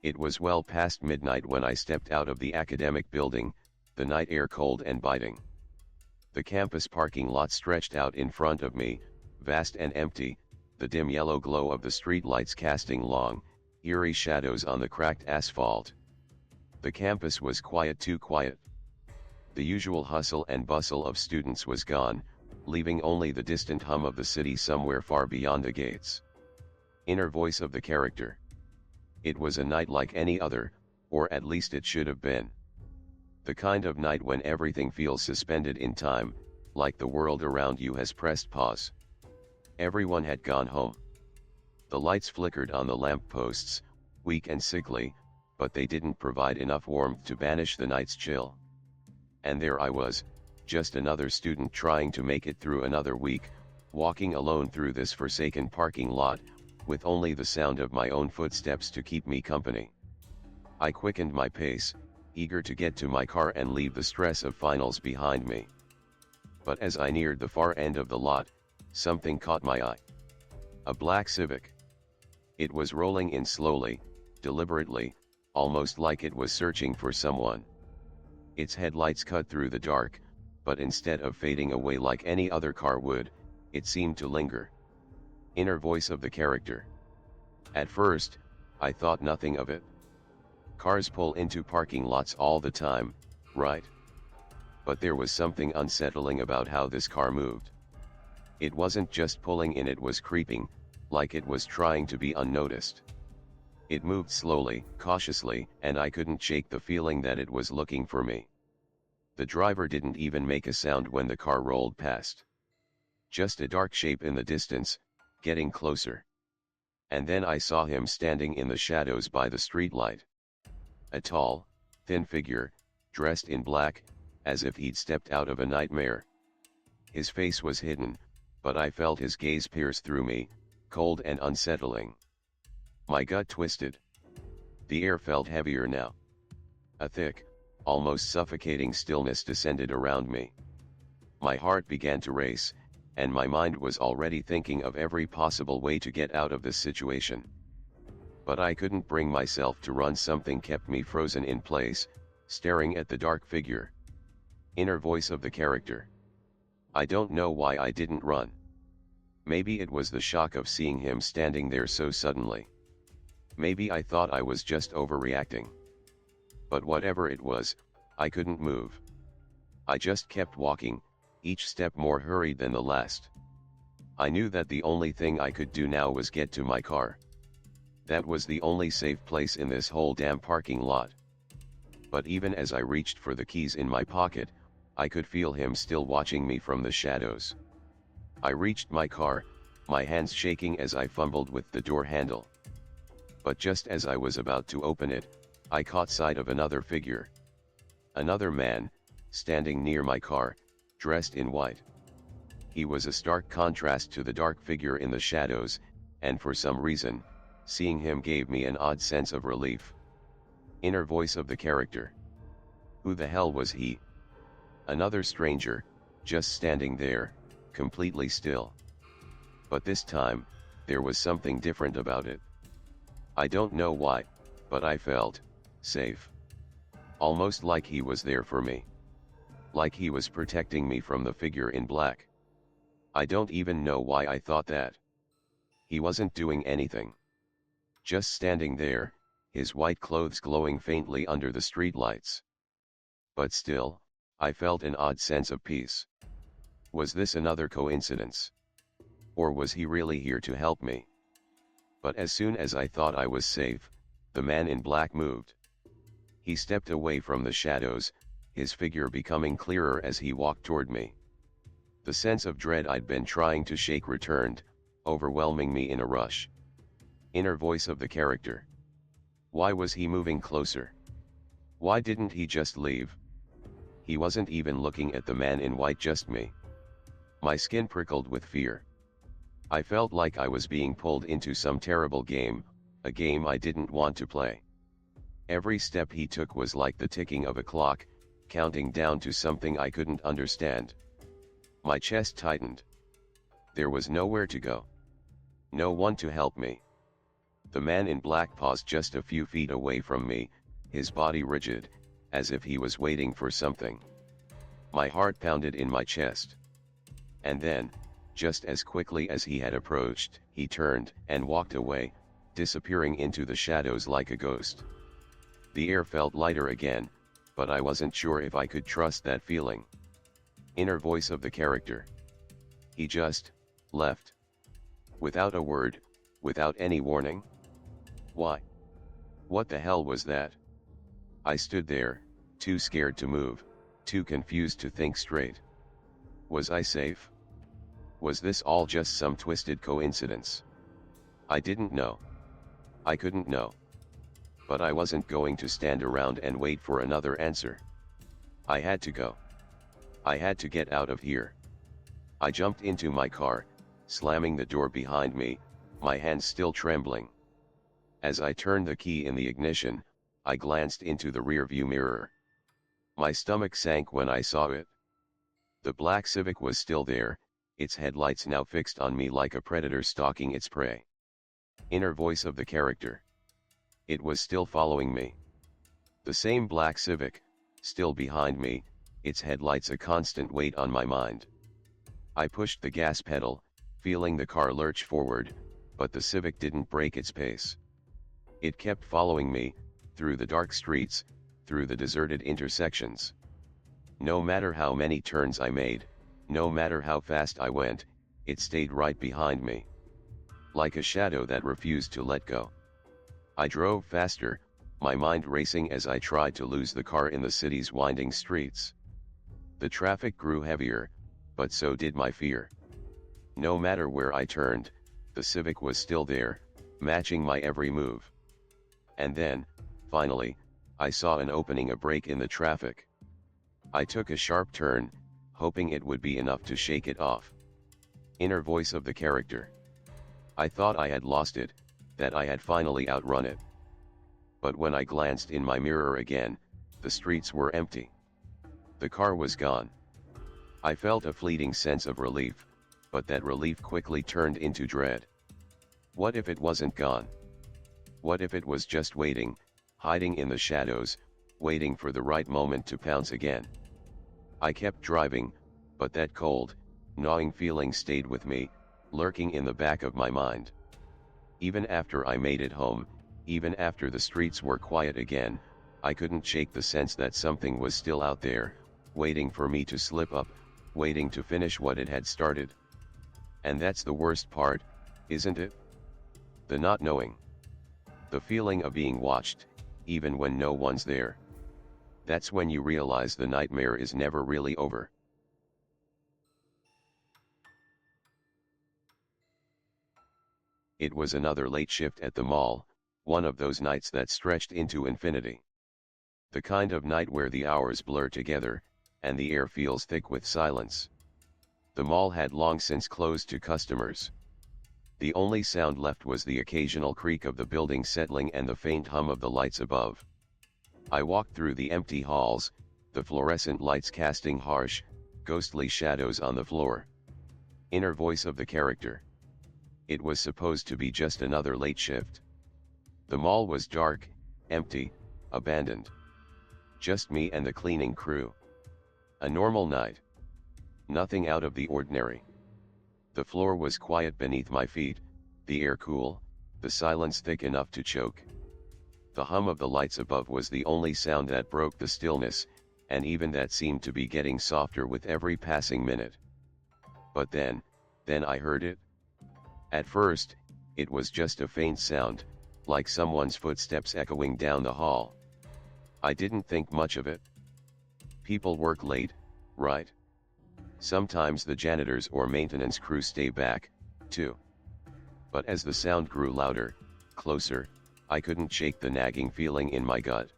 It was well past midnight when I stepped out of the academic building, the night air cold and biting. The campus parking lot stretched out in front of me, vast and empty, the dim yellow glow of the streetlights casting long, eerie shadows on the cracked asphalt. The campus was quiet, too quiet. The usual hustle and bustle of students was gone, leaving only the distant hum of the city somewhere far beyond the gates. Inner voice of the character. It was a night like any other, or at least it should have been. The kind of night when everything feels suspended in time, like the world around you has pressed pause. Everyone had gone home. The lights flickered on the lamp posts, weak and sickly, but they didn't provide enough warmth to banish the night's chill. And there I was, just another student trying to make it through another week, walking alone through this forsaken parking lot, with only the sound of my own footsteps to keep me company. I quickened my pace, eager to get to my car and leave the stress of finals behind me. But as I neared the far end of the lot, something caught my eye. A black Civic. It was rolling in slowly, deliberately, almost like it was searching for someone. Its headlights cut through the dark, but instead of fading away like any other car would, it seemed to linger. Inner voice of the character. At first, I thought nothing of it. Cars pull into parking lots all the time, right? But there was something unsettling about how this car moved. It wasn't just pulling in, it was creeping, like it was trying to be unnoticed. It moved slowly, cautiously, and I couldn't shake the feeling that it was looking for me. The driver didn't even make a sound when the car rolled past. Just a dark shape in the distance, getting closer. And then I saw him standing in the shadows by the streetlight. A tall, thin figure, dressed in black, as if he'd stepped out of a nightmare. His face was hidden, but I felt his gaze pierce through me, cold and unsettling. My gut twisted. The air felt heavier now. A thick, almost suffocating stillness descended around me. My heart began to race, and my mind was already thinking of every possible way to get out of this situation. But I couldn't bring myself to run. Something kept me frozen in place, staring at the dark figure. Inner voice of the character. I don't know why I didn't run. Maybe it was the shock of seeing him standing there so suddenly. Maybe I thought I was just overreacting. But whatever it was, I couldn't move. I just kept walking, each step more hurried than the last. I knew that the only thing I could do now was get to my car. That was the only safe place in this whole damn parking lot. But even as I reached for the keys in my pocket, I could feel him still watching me from the shadows. I reached my car, my hands shaking as I fumbled with the door handle. But just as I was about to open it, I caught sight of another figure. Another man, standing near my car, dressed in white. He was a stark contrast to the dark figure in the shadows, and for some reason, seeing him gave me an odd sense of relief. Inner voice of the character. Who the hell was he? Another stranger, just standing there, completely still. But this time, there was something different about it. I don't know why, but I felt safe. Almost like he was there for me. Like he was protecting me from the figure in black. I don't even know why I thought that. He wasn't doing anything. Just standing there, his white clothes glowing faintly under the streetlights. But still, I felt an odd sense of peace. Was this another coincidence? Or was he really here to help me? But as soon as I thought I was safe, the man in black moved. He stepped away from the shadows, his figure becoming clearer as he walked toward me. The sense of dread I'd been trying to shake returned, overwhelming me in a rush. Inner voice of the character. Why was he moving closer? Why didn't he just leave? He wasn't even looking at the man in white, just me. My skin prickled with fear. I felt like I was being pulled into some terrible game, a game I didn't want to play. Every step he took was like the ticking of a clock, counting down to something I couldn't understand. My chest tightened. There was nowhere to go. No one to help me. The man in black paused just a few feet away from me, his body rigid, as if he was waiting for something. My heart pounded in my chest. And then, just as quickly as he had approached, he turned and walked away, disappearing into the shadows like a ghost. The air felt lighter again, but I wasn't sure if I could trust that feeling. Inner voice of the character. He just left. Without a word, without any warning. Why? What the hell was that? I stood there, too scared to move, too confused to think straight. Was I safe? Was this all just some twisted coincidence? I didn't know. I couldn't know. But I wasn't going to stand around and wait for another answer. I had to go. I had to get out of here. I jumped into my car, slamming the door behind me, my hands still trembling. As I turned the key in the ignition, I glanced into the rearview mirror. My stomach sank when I saw it. The black Civic was still there, its headlights now fixed on me like a predator stalking its prey. Inner voice of the character. It was still following me. The same black Civic, still behind me, its headlights a constant weight on my mind. I pushed the gas pedal, feeling the car lurch forward, but the Civic didn't break its pace. It kept following me, through the dark streets, through the deserted intersections. No matter how many turns I made, no matter how fast I went, it stayed right behind me. Like a shadow that refused to let go. I drove faster, my mind racing as I tried to lose the car in the city's winding streets. The traffic grew heavier, but so did my fear. No matter where I turned, the Civic was still there, matching my every move. And then, finally, I saw an opening, a break in the traffic. I took a sharp turn, hoping it would be enough to shake it off. Inner voice of the character. I thought I had lost it, that I had finally outrun it. But when I glanced in my mirror again, the streets were empty. The car was gone. I felt a fleeting sense of relief, but that relief quickly turned into dread. What if it wasn't gone? What if it was just waiting, hiding in the shadows, waiting for the right moment to pounce again? I kept driving, but that cold, gnawing feeling stayed with me, lurking in the back of my mind. Even after I made it home, even after the streets were quiet again, I couldn't shake the sense that something was still out there, waiting for me to slip up, waiting to finish what it had started. And that's the worst part, isn't it? The not knowing. The feeling of being watched, even when no one's there. That's when you realize the nightmare is never really over. It was another late shift at the mall, one of those nights that stretched into infinity. The kind of night where the hours blur together, and the air feels thick with silence. The mall had long since closed to customers. The only sound left was the occasional creak of the building settling and the faint hum of the lights above. I walked through the empty halls, the fluorescent lights casting harsh, ghostly shadows on the floor. Inner voice of the character. It was supposed to be just another late shift. The mall was dark, empty, abandoned. Just me and the cleaning crew. A normal night. Nothing out of the ordinary. The floor was quiet beneath my feet, the air cool, the silence thick enough to choke. The hum of the lights above was the only sound that broke the stillness, and even that seemed to be getting softer with every passing minute. But then I heard it. At first, it was just a faint sound, like someone's footsteps echoing down the hall. I didn't think much of it. People work late, right? Sometimes the janitors or maintenance crew stay back, too. But as the sound grew louder, closer, I couldn't shake the nagging feeling in my gut.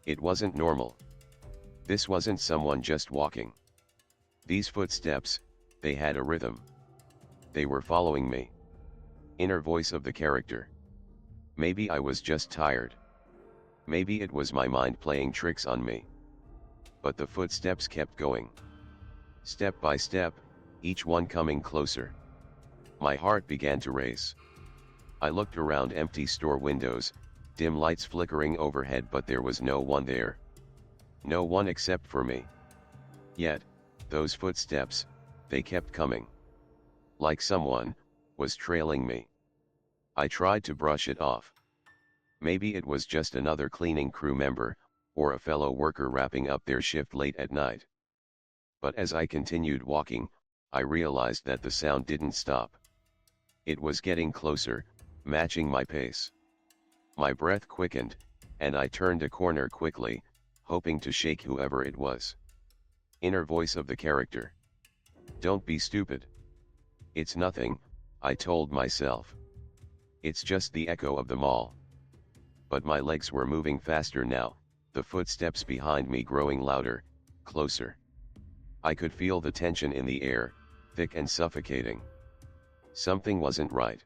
It wasn't normal. This wasn't someone just walking. These footsteps, they had a rhythm. They were following me. Inner voice of the character. Maybe I was just tired. Maybe it was my mind playing tricks on me. But the footsteps kept going. Step by step, each one coming closer. My heart began to race. I looked around empty store windows, dim lights flickering overhead, but there was no one there. No one except for me. Yet, those footsteps, they kept coming. Like someone was trailing me. I tried to brush it off. Maybe it was just another cleaning crew member, or a fellow worker wrapping up their shift late at night. But as I continued walking, I realized that the sound didn't stop. It was getting closer, matching my pace. My breath quickened, and I turned a corner quickly, hoping to shake whoever it was. Inner voice of the character. Don't be stupid. It's nothing, I told myself. It's just the echo of the mall. But my legs were moving faster now, the footsteps behind me growing louder, closer. I could feel the tension in the air, thick and suffocating. Something wasn't right.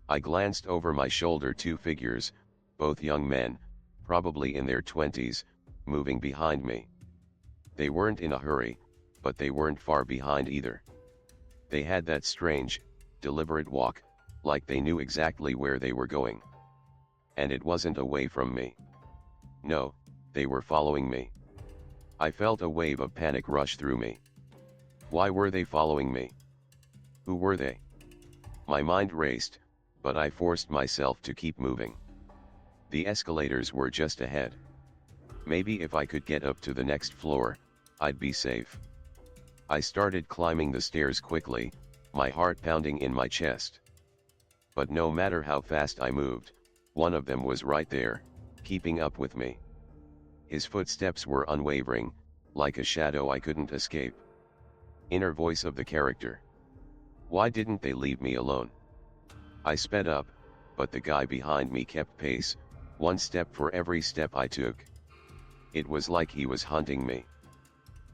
I glanced over my shoulder. Two figures, both young men, probably in their 20s, moving behind me. They weren't in a hurry, but they weren't far behind either. They had that strange, deliberate walk, like they knew exactly where they were going. And it wasn't away from me. No, they were following me. I felt a wave of panic rush through me. Why were they following me? Who were they? My mind raced, but I forced myself to keep moving. The escalators were just ahead. Maybe if I could get up to the next floor, I'd be safe. I started climbing the stairs quickly, my heart pounding in my chest. But no matter how fast I moved, one of them was right there, keeping up with me. His footsteps were unwavering, like a shadow I couldn't escape. Inner voice of the character. Why didn't they leave me alone? I sped up, but the guy behind me kept pace, one step for every step I took. It was like he was hunting me.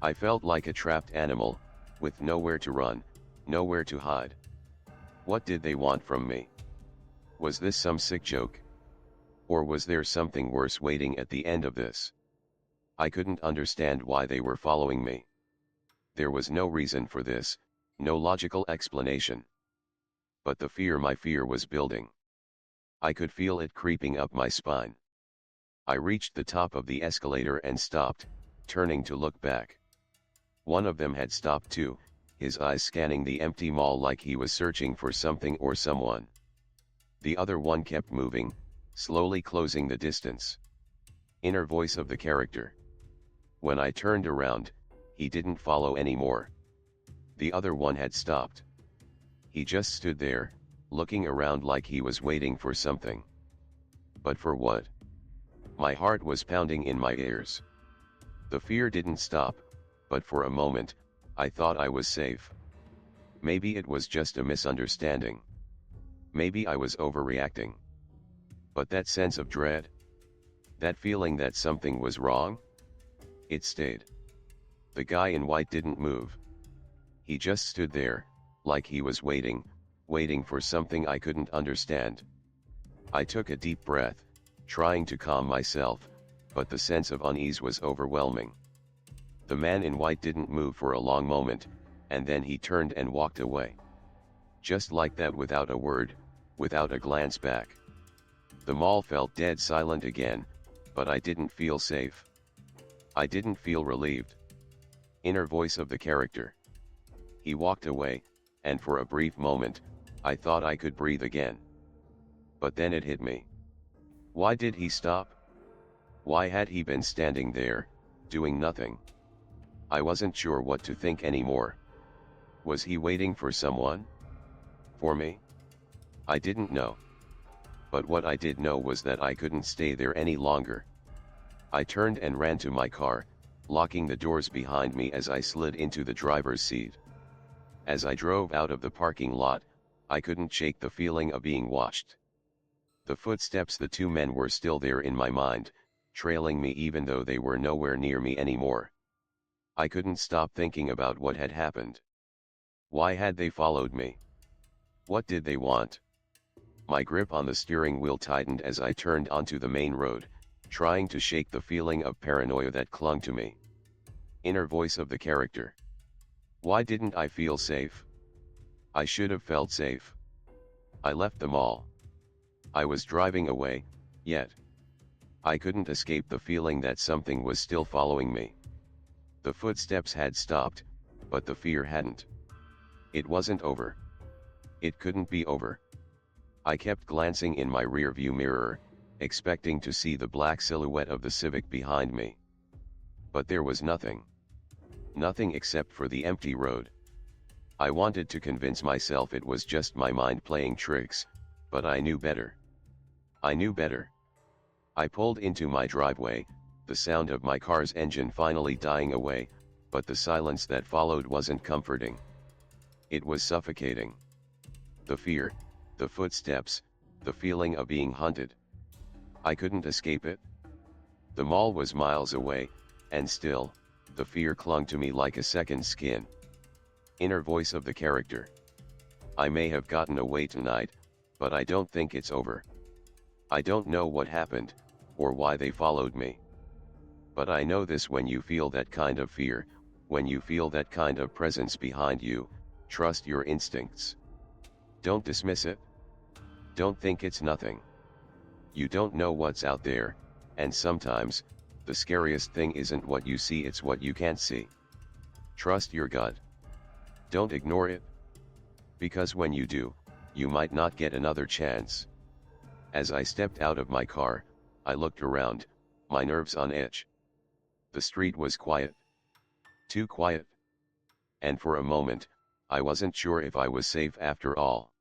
I felt like a trapped animal, with nowhere to run, nowhere to hide. What did they want from me? Was this some sick joke? Or was there something worse waiting at the end of this? I couldn't understand why they were following me. There was no reason for this, no logical explanation. But my fear was building. I could feel it creeping up my spine. I reached the top of the escalator and stopped, turning to look back. One of them had stopped too, his eyes scanning the empty mall like he was searching for something or someone. The other one kept moving, slowly closing the distance. Inner voice of the character. When I turned around, he didn't follow anymore. The other one had stopped. He just stood there, looking around like he was waiting for something. But for what? My heart was pounding in my ears. The fear didn't stop, but for a moment, I thought I was safe. Maybe it was just a misunderstanding. Maybe I was overreacting. But that sense of dread? That feeling that something was wrong? It stayed. The guy in white didn't move. He just stood there, like he was waiting for something I couldn't understand. I took a deep breath, trying to calm myself, but the sense of unease was overwhelming. The man in white didn't move for a long moment, and then he turned and walked away. Just like that, without a word, without a glance back. The mall felt dead silent again, but I didn't feel safe. I didn't feel relieved. Inner voice of the character. He walked away, and for a brief moment, I thought I could breathe again. But then it hit me. Why did he stop? Why had he been standing there, doing nothing? I wasn't sure what to think anymore. Was he waiting for someone? For me? I didn't know. But what I did know was that I couldn't stay there any longer. I turned and ran to my car, locking the doors behind me as I slid into the driver's seat. As I drove out of the parking lot, I couldn't shake the feeling of being watched. The footsteps, the two men, were still there in my mind, trailing me even though they were nowhere near me anymore. I couldn't stop thinking about what had happened. Why had they followed me? What did they want? My grip on the steering wheel tightened as I turned onto the main road, trying to shake the feeling of paranoia that clung to me. Inner voice of the character. Why didn't I feel safe? I should have felt safe. I left the mall. I was driving away, yet I couldn't escape the feeling that something was still following me. The footsteps had stopped, but the fear hadn't. It wasn't over. It couldn't be over. I kept glancing in my rearview mirror, expecting to see the black silhouette of the Civic behind me. But there was nothing. Nothing except for the empty road. I wanted to convince myself it was just my mind playing tricks, but I knew better. I knew better. I pulled into my driveway, the sound of my car's engine finally dying away, but the silence that followed wasn't comforting. It was suffocating. The fear, the footsteps, the feeling of being hunted. I couldn't escape it. The mall was miles away, and still, the fear clung to me like a second skin. Inner voice of the character. I may have gotten away tonight, but I don't think it's over. I don't know what happened, or why they followed me. But I know this: when you feel that kind of fear, when you feel that kind of presence behind you, trust your instincts. Don't dismiss it. Don't think it's nothing. You don't know what's out there, and sometimes, the scariest thing isn't what you see, it's what you can't see. Trust your gut. Don't ignore it. Because when you do, you might not get another chance. As I stepped out of my car, I looked around, my nerves on edge. The street was quiet. Too quiet. And for a moment, I wasn't sure if I was safe after all.